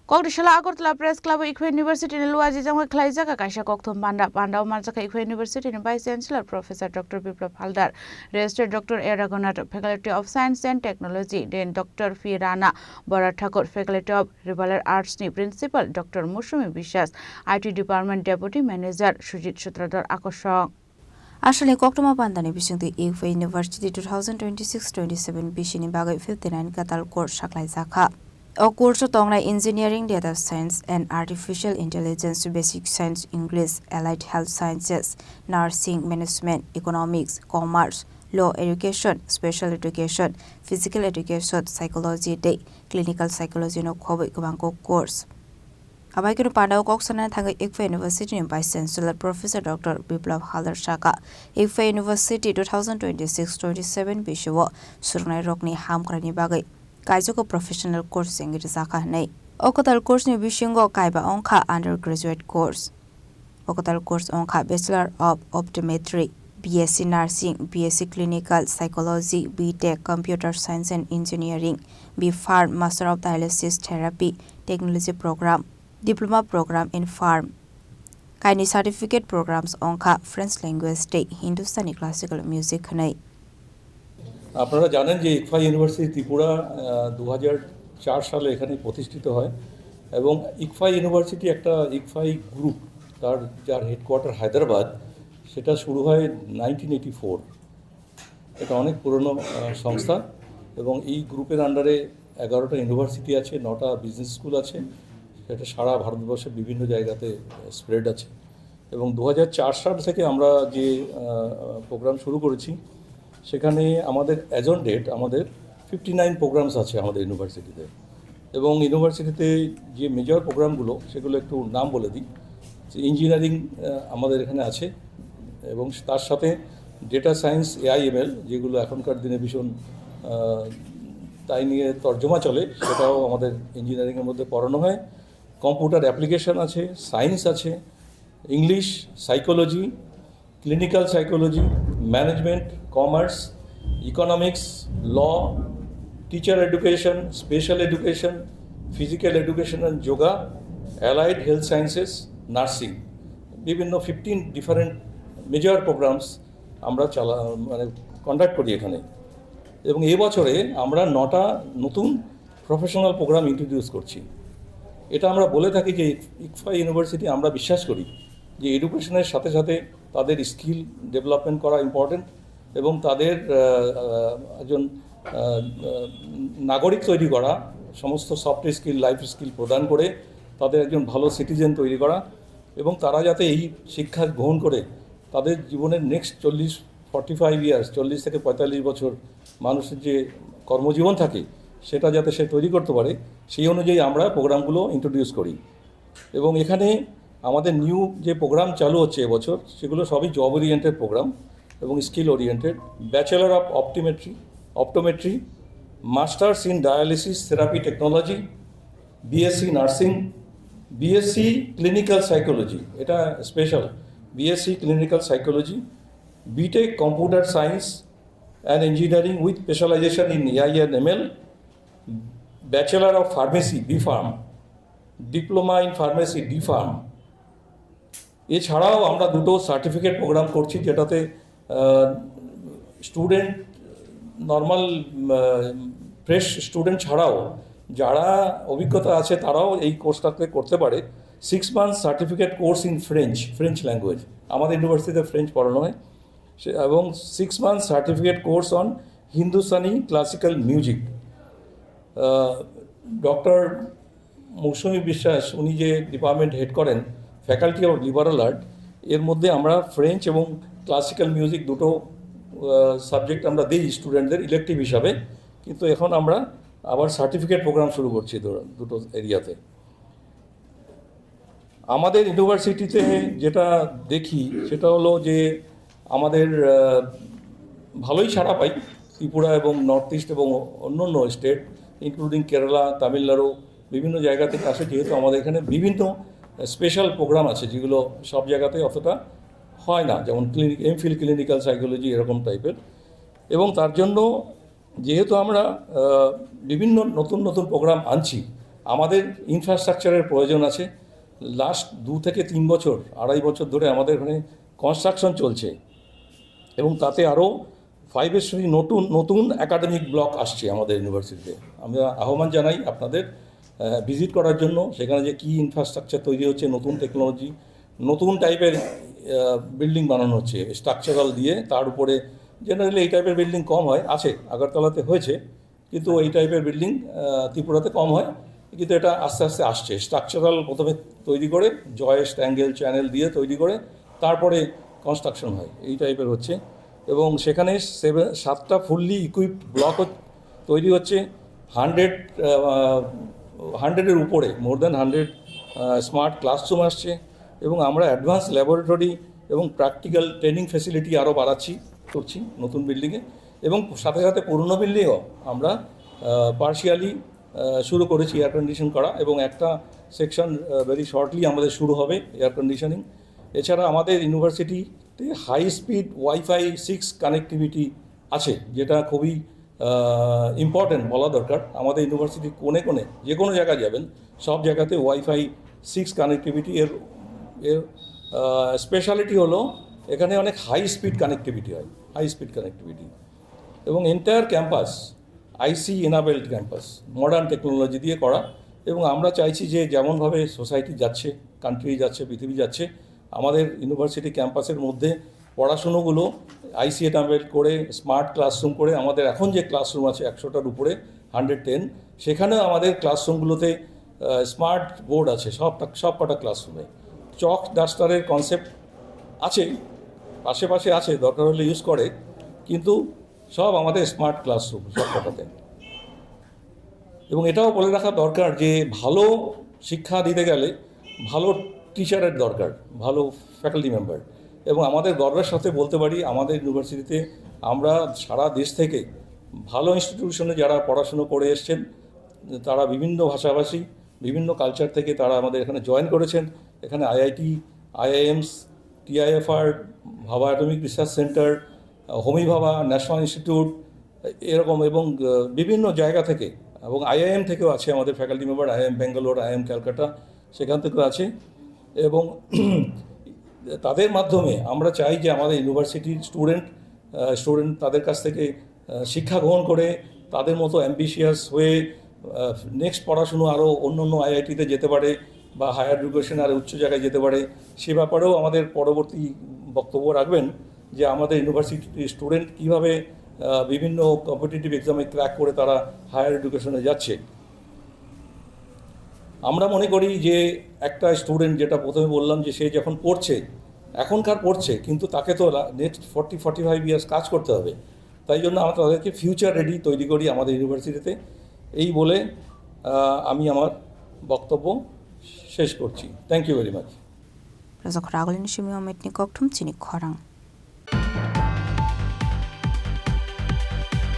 Kogdishala Agartala Press Club Eco University in Luaji Janga Klaizaka Kaisha Kokthum Panda Manzaka Eco University and Vice Chancellor Professor Dr. Biplab Haldar, Registered Dr. Aragonat, Faculty of Science and Technology, then Dr. Firana Barathakur, Faculty of Liberal Arts, Principal Dr. Mushumi Bishas, IT Department Deputy Manager Sujit Shutradar Akoshong. Ashley Koktoma Pandani Bishing the IFA University 2026-27 Bishini Bagai 59 Katal Course Shaklai Zaka. A course of Engineering, Data Science and Artificial Intelligence, Basic Science, English, Allied Health Sciences, Nursing, Management, Economics, Commerce, Law Education, Special Education, Physical Education, Psychology Day, Clinical Psychology no Kobe Kabanko course. Abaikino Pandao Koksana Thanga IFA University Vice Chancellor Professor Dr. Biplab Haldar Shaka, IFA University 2026-27 Bishawa, Surnai Rokni Hamkrani Bagai. Kaijoko professional course in Zaka Nei. Okotal course ni Bishingo Kaiba Onka undergraduate course. Okotal course Onka Bachelor of Optometry, BSc Nursing, BSc Clinical Psychology, BTech Computer Science and Engineering, B.Pharm Master of Dialysis Therapy, Technology Program, Diploma Program in Pharm. Kaini certificate programs Onka French Language Day, Hindustani Classical Music Nei. আপনারা জানেন যে ইকফা university Tripura 2004 সালে এখানে প্রতিষ্ঠিত হয় এবং ইকফা university একটা ICFAI group যার হেডকোয়ার্টার হায়দ্রাবাদ সেটা শুরু হয় 1984 এটা অনেক পুরনো সংস্থা এবং এই গ্রুপের আন্ডারে 11টা ইউনিভার্সিটি আছে 9টা বিজনেস স্কুল আছে সেটা সারা ভারতবর্ষের বিভিন্ন জায়গাতে স্প্রেড আছে এবং 2004 সাল থেকে আমরা যে প্রোগ্রাম শুরু করেছি সেখানে আমাদের অ্যাজ অন ডেট আমাদের 59 প্রোগ্রামস আছে আমাদের ইউনিভার্সিটিতে এবং ইউনিভার্সিটিতে যে মেজর প্রোগ্রামগুলো সেগুলো একটু নাম বলে দিই ইঞ্জিনিয়ারিং আমাদের এখানে আছে এবং তার সাথে ডেটা সায়েন্স এআইএমএল যেগুলো এখনকার দিনে ভীষণ তাই নিয়ে তর্জমা চলে সেটাও আমাদের ইঞ্জিনিয়ারিংয়ের মধ্যে পড়ানো হয় কম্পিউটার অ্যাপ্লিকেশন আছে সায়েন্স আছে English psychology clinical psychology management commerce, economics, law, teacher education, special education, physical education and yoga, allied health sciences, nursing. বিভিন্ন 15 different major programs আমরা কন্ডাক্ট করি এখানে এবং এই বছরে আমরা 9টা নতুন প্রফেশনাল প্রোগ্রাম ইন্ট্রোডিউস করছি এটা আমরা বলে থাকি যে ইকফা ইউনিভার্সিটি আমরা বিশ্বাস করি যে এডুকেশনের সাথে সাথে তাদের স্কিল ডেভেলপমেন্ট করা ইম্পর্টেন্ট এবং তাদের একজন নাগরিক তৈরি করা সমস্ত সফট স্কিল লাইফ স্কিল প্রদান করে তাদের একজন ভালো সিটিজেন তৈরি করা এবং তারা যাতে এই শিক্ষা গ্রহণ করে তাদের জীবনের নেক্সট 45 ইয়ার্স 40 থেকে 45 বছর মানুষের যে কর্মজীবন থাকে সেটা যাতে সে তৈরি করতে পারে সেই অনুযায়ী আমরা প্রোগ্রামগুলো ইন্ট্রোডিউস করি এবং এখানে আমাদের নিউ যে প্রোগ্রাম চালু হচ্ছে এবছর সেগুলো সবই জব ওরিয়েন্টেড প্রোগ্রাম এবং skill oriented bachelor of optometry masters in dialysis therapy technology BSc nursing BSc clinical psychology এটা special BSc clinical psychology BTech computer science and engineering with specialization in AI and ML bachelor of pharmacy B.Pharm diploma in pharmacy D.Pharm এছাড়াও আমরা দুটো certificate programme করছি যেটাতে student normal fresh student ছাড়াও যারা অভিজ্ঞতা আছে তারাও এই কোর্সটাতে করতে পারে 6 month certificate course in French language আমাদের ইউনিভার্সিটিতে ফ্রেঞ্চ পড়ানো হয় এবং 6 month certificate course on Hindustani classical music doctor Mousumi Biswas উনি যে ডিপার্টমেন্ট হেড করেন ফ্যাকাল্টি অফ লিবারাল আর্ট এর মধ্যে আমরা ফ্রেঞ্চ এবং ক্লাসিক্যাল মিউজিক দুটো সাবজেক্ট আমরা দিই স্টুডেন্টদের ইলেকটিভ হিসাবে কিন্তু এখন আমরা আবার সার্টিফিকেট প্রোগ্রাম শুরু করছি দুটো এরিয়াতে আমাদের ইউনিভার্সিটিতে যেটা দেখি সেটা হলো যে আমাদের ভালোই সাড়া পাই ত্রিপুরা এবং নর্থ ইস্ট এবং অন্যান্য স্টেট ইনক্লুডিং কেরালা তামিলনাড়ু বিভিন্ন জায়গা থেকে আসে যেহেতু আমাদের এখানে বিভিন্ন স্পেশাল প্রোগ্রাম আছে যেগুলো সব জায়গাতে অতটা হয় না যেমন এমফিল ক্লিনিক্যাল সাইকোলজি এরকম টাইপের এবং তার জন্য যেহেতু আমরা বিভিন্ন নতুন নতুন প্রোগ্রাম আনছি আমাদের ইনফ্রাস্ট্রাকচারের প্রয়োজন আছে। লাস্ট 2 থেকে 3 বছর, 2.5 বছর ধরে আমাদের এখানে কনস্ট্রাকশন চলছে এবং তাতে আরও 5 নতুন নতুন একাডেমিক ব্লক আসছে আমাদের ইউনিভার্সিটিতে। আমরা আহ্বান জানাই আপনাদের ভিজিট করার জন্য। সেখানে যে কী ইনফ্রাস্ট্রাকচার তৈরি হচ্ছে, নতুন টেকনোলজি, নতুন টাইপের বিল্ডিং বানানো হচ্ছে স্ট্রাকচারাল দিয়ে। তার উপরে জেনারেলি এই টাইপের বিল্ডিং কম হয়, আছে আগরতলাতে হয়েছে, কিন্তু এই টাইপের বিল্ডিং ত্রিপুরাতে কম হয়। কিন্তু এটা আস্তে আস্তে আসছে। স্ট্রাকচারাল প্রথমে তৈরি করে জয়েস্ট অ্যাঙ্গেল চ্যানেল দিয়ে তৈরি করে তারপরে কনস্ট্রাকশন হয়, এই টাইপের হচ্ছে। এবং সেখানে 7টা ফুললি ইকুইপড ব্লক তৈরি হচ্ছে। 100-এর উপরে, মোর দ্যান 100 স্মার্ট ক্লাসরুম আসছে। এবং আমরা অ্যাডভান্স ল্যাবরেটরি এবং প্র্যাকটিক্যাল ট্রেনিং ফেসিলিটি আরও করছি নতুন বিল্ডিংয়ে। এবং সাথে সাথে পুরনো বিল্ডিংও আমরা পার্শিয়ালি শুরু করেছি এয়ার কন্ডিশন করা, এবং একটা সেকশন ভেরি শর্টলি আমাদের শুরু হবে এয়ার কন্ডিশনিং। এছাড়া আমাদের ইউনিভার্সিটিতে হাই স্পিড ওয়াইফাই 6 কানেক্টিভিটি আছে, যেটা খুবই ইম্পর্টেন্ট বলা দরকার। আমাদের ইউনিভার্সিটির কোণে কোণে যে কোনো জায়গায় যাবেন, সব জায়গাতে ওয়াইফাই 6 কানেক্টিভিটি। এর স্পেশালিটি হলো এখানে অনেক হাই স্পিড কানেক্টিভিটি হয়, হাই স্পিড কানেক্টিভিটি। এবং এন্টায়ার ক্যাম্পাস আইসি এনাবেলড ক্যাম্পাস, মডার্ন টেকনোলজি দিয়ে করা। এবং আমরা চাইছি যে যেমনভাবে সোসাইটি যাচ্ছে, কান্ট্রি যাচ্ছে, পৃথিবী যাচ্ছে, আমাদের ইউনিভার্সিটি ক্যাম্পাসের মধ্যে পড়াশুনোগুলো আইসি এনাবেলড করে, স্মার্ট ক্লাসরুম করে। আমাদের এখন যে ক্লাসরুম আছে 100টার উপরে, 110, সেখানেও আমাদের ক্লাসরুমগুলোতে স্মার্ট বোর্ড আছে সব কটা ক্লাসরুমে। চক ডাস্টারের কনসেপ্ট আছে, আশেপাশে আছে, দরকার হলে ইউজ করে, কিন্তু সব আমাদের স্মার্ট ক্লাসরুম সব কটাতে। এবং এটাও বলে রাখা দরকার যে ভালো শিক্ষা দিতে গেলে ভালো টিচারের দরকার, ভালো ফ্যাকাল্টি মেম্বার। এবং আমাদের গর্বের সাথে বলতে পারি আমাদের ইউনিভার্সিটিতে আমরা সারা দেশ থেকে ভালো ইনস্টিটিউশনে যারা পড়াশুনো করে এসছেন, তারা বিভিন্ন ভাষাভাষী, বিভিন্ন কালচার থেকে তারা আমাদের এখানে জয়েন করেছেন। এখানে আইআইটি, আইআইএমস, টিআইএফআর, ভাবা অ্যাটমিক রিসার্চ সেন্টার, হোমি ভাবা, ন্যাশনাল ইনস্টিটিউট, এরকম, এবং বিভিন্ন জায়গা থেকে, এবং আইআইএম থেকেও আছে আমাদের faculty member, IIM Bangalore, IIM Calcutta, সেখান থেকেও আছে। এবং তাদের মাধ্যমে আমরা চাই যে আমাদের ইউনিভার্সিটির স্টুডেন্ট তাদের কাছ থেকে শিক্ষা গ্রহণ করে তাদের মতো অ্যাম্বিশিয়াস হয়ে নেক্সট পড়াশুনো আরও অন্য আইআইটিতে যেতে পারে, বা হায়ার এডুকেশন আর উচ্চ জায়গায় যেতে পারে। সে ব্যাপারেও আমাদের পরবর্তী বক্তব্য রাখবেন যে আমাদের ইউনিভার্সিটির স্টুডেন্ট কীভাবে বিভিন্ন কম্পিটিটিভ এক্সামে ক্র্যাক করে তারা হায়ার এডুকেশনে যাচ্ছে। আমরা মনে করি যে একটা স্টুডেন্ট, যেটা প্রথমে বললাম, যে সে যখন এখনকার পড়ছে, কিন্তু তাকে তো নেক্সট 40-45 ইয়ার্স কাজ করতে হবে। তাই জন্য আমরা তাদেরকে ফিউচার রেডি তৈরি করি আমাদের ইউনিভার্সিটিতে। এই বলে আমি আমার বক্তব্য শেষ করছি। Thank you very much. Razak Ragolin Shimi Ometni Koktum Chini Khorang.